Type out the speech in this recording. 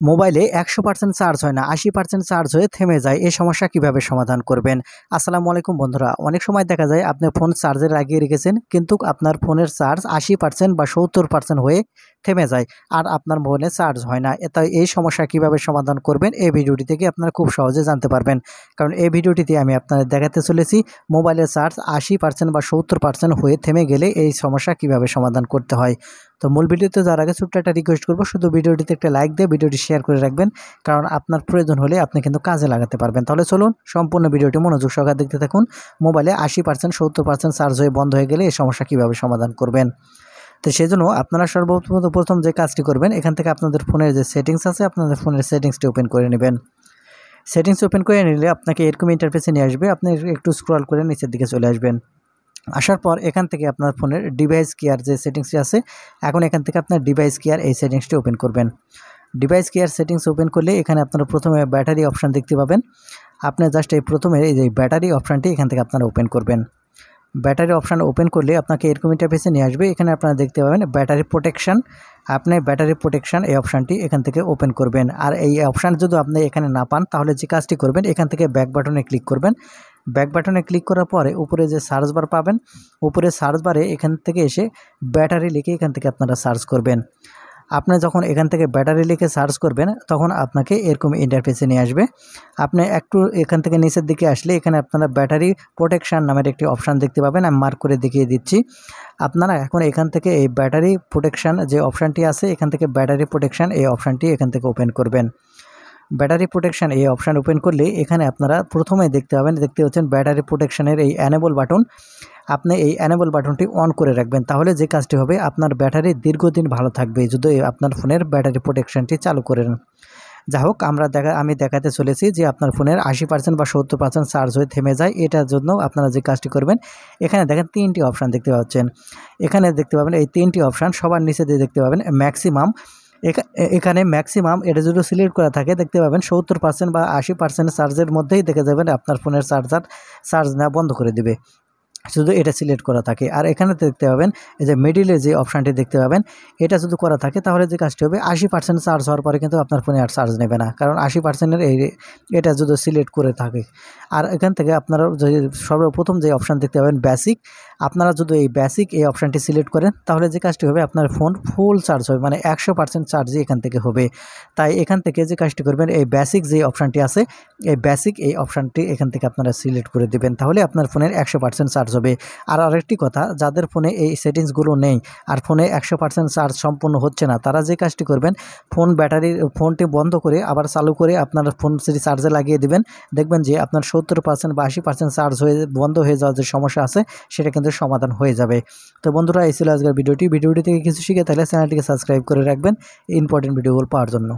মোবাইলে ১০০% চার্জ হয় না, ৮০% চার্জ হয়ে থেমে যায়। এই সমস্যা কিভাবে সমাধান করবেন? আসসালামু আলাইকুম বন্ধুরা। অনেক সময় দেখা যায় আপনি ফোন চার্জে লাগিয়ে রেখেছেন, কিন্তু আপনার ফোনের চার্জ ৮০% বা ৭০% হয়ে থেমে যায় আর আপনার ফোনে চার্জ হয় না। তাই এই সমস্যা কিভাবে সমাধান করবেন এই ভিডিওটি থেকে আপনারা খুব সহজে জানতে পারবেন। কারণ এই ভিডিওটিতে আমি আপনাদের দেখাতে চলেছি মোবাইলের চার্জ ৮০% বা ৭০% হয়ে থেমে গেলে এই সমস্যা কিভাবে সমাধান করতে হয়। তো মূল ভিডিওতে যাওয়ার আগে ছোট্ট একটা রিকোয়েস্ট করব, শুধু ভিডিওটিতে একটা লাইক দিয়ে ভিডিওটি শেয়ার করে রাখবেন, কারণ আপনার প্রয়োজন হলে আপনি কিন্তু কাজে লাগাতে পারবেন। তাহলে চলুন সম্পূর্ণ ভিডিওটি মনোযোগ সহকারে দেখতে থাকুন। মোবাইলে 80% 70% চার্জ হয়ে বন্ধ হয়ে গেলে এই সমস্যা কীভাবে সমাধান করবেন। তো সেজন্য আপনারা সর্বপ্রথম যে কাজটি করবেন, এখান থেকে আপনাদের ফোনের যে সেটিংস আছে আপনাদের ফোনের সেটিংসটি ওপেন করে নেবেন। সেটিংস ওপেন করে নিলে আপনাকে এরকম ইন্টারফেসে নিয়ে আসবে। আপনি একটু স্ক্রল করে নিচের দিকে চলে আসবেন। আসার পর এখান থেকে আপনার ফোনের ডিভাইস কেয়ার যে সেটিংসটি আছে, এখন এখান থেকে আপনার ডিভাইস কেয়ার এই সেটিংসটি ওপেন করবেন। ডিভাইস কেয়ার সেটিংস ওপেন করলে এখানে আপনারা প্রথমে ব্যাটারি অপশান দেখতে পাবেন। আপনি জাস্ট এই প্রথমে এই যে ব্যাটারি অপশানটি এখান থেকে আপনারা ওপেন করবেন। ব্যাটারি অপশান ওপেন করলে আপনাকে এরকম ইন্টারফেসে নিয়ে আসবে। এখানে আপনারা দেখতে পাবেন ব্যাটারি প্রোটেকশন। আপনি ব্যাটারি প্রোটেকশন এই অপশানটি এখান থেকে ওপেন করবেন। আর এই অপশান যদি আপনি এখানে না পান, তাহলে যে কাজটি করবেন, এখান থেকে ব্যাক বাটনে ক্লিক করবেন। ব্যাক বাটনে ক্লিক করার পরে উপরে যে সার্চ বার পাবেন, উপরে সার্চ বারে এখান থেকে এসে ব্যাটারি লিখে এখান থেকে আপনারা সার্চ করবেন। আপনি যখন এখান থেকে ব্যাটারি লিখে সার্চ করবেন, তখন আপনাকে এরকম ইন্টারফেসে নিয়ে আসবে। আপনি একটু এখান থেকে নিচের দিকে আসলে এখানে আপনারা ব্যাটারি প্রোটেকশন নামের একটি অপশান দেখতে পাবেন। আমি মার্ক করে দেখিয়ে দিচ্ছি। আপনারা এখন এখান থেকে এই ব্যাটারি প্রোটেকশন যে অপশানটি আছে, এখান থেকে ব্যাটারি প্রোটেকশন এই অপশানটি এখান থেকে ওপেন করবেন। ব্যাটারি প্রোটেকশন এই অপশান ওপেন করলে এখানে আপনারা প্রথমে দেখতে পাচ্ছেন ব্যাটারি প্রোটেকশনের এই অ্যানেবল বাটন। আপনি এই অ্যানেবল বাটনটি অন করে রাখবেন, তাহলে যে কাজটি হবে আপনার ব্যাটারি দীর্ঘদিন ভালো থাকবে যদি আপনার ফোনের ব্যাটারি প্রোটেকশনটি চালু করেন। যা হোক, আমি দেখাতে চলেছি যে আপনার ফোনের 80% বা 70% চার্জ হয়ে থেমে যায়। এটার জন্য আপনারা যে কাজটি করবেন, এখানে দেখেন 3টি অপশান দেখতে পাচ্ছেন। এখানে দেখতে পাবেন এই 3টি অপশান, সবার নিচে দিয়ে দেখতে পাবেন ম্যাক্সিমাম। এখানে ম্যাক্সিমাম এটা যদি সিলেক্ট করা থাকে, দেখতে পাবেন 70% বা 80% চার্জের মধ্যেই দেখে যাবেন আপনার ফোনের চার্জ নেওয়া বন্ধ করে দিবে, শুধু এটা সিলেক্ট করা থাকে। আর এখানে দেখতে পাবেন এই যে মিডিলে যে অপশানটি দেখতে পাবেন, এটা যদি করা থাকে তাহলে যে কাজটি হবে 80% চার্জ হওয়ার পরে কিন্তু আপনার ফোনে আর চার্জ নেবে না, কারণ 80%-এর এটা যদি সিলেক্ট করে থাকে। আর এখান থেকে আপনারা যদি সর্বপ্রথম যে অপশান দেখতে পাবেন বেসিক, আপনারা যদি এই বেসিক এই অপশানটি সিলেক্ট করেন, তাহলে যে কাজটি হবে আপনার ফোন ফুল চার্জ হবে, মানে 100% চার্জই এখান থেকে হবে। তাই এখান থেকে যে কাজটি করবেন, এই বেসিক যে অপশানটি আছে, এই বেসিক এই অপশানটি এখান থেকে আপনারা সিলেক্ট করে দেবেন, তাহলে আপনার ফোনের 100% চার্জ হবে। আর আরেকটি কথা, যাদের ফোনে এই সেটিংসগুলো নেই আর ফোনে 100% চার্জ সম্পূর্ণ হচ্ছে না, তারা যে কাজটি করবেন, ফোনটি বন্ধ করে আবার চালু করে আপনার ফোন চার্জে লাগিয়ে দিবেন। দেখবেন যে আপনার 70% বা 80% চার্জ বন্ধ হয়ে যাওয়ার যে সমস্যা আছে, সেটা কিন্তু সমাধান হয়ে যাবে। তো বন্ধুরা, এই ছিল আজকের ভিডিওটি থেকে কিছু শিখে থাকলে চ্যানেলটিকে সাবস্ক্রাইব করে রাখবেন ইম্পর্টেন্ট ভিডিওগুলো পাওয়ার জন্য।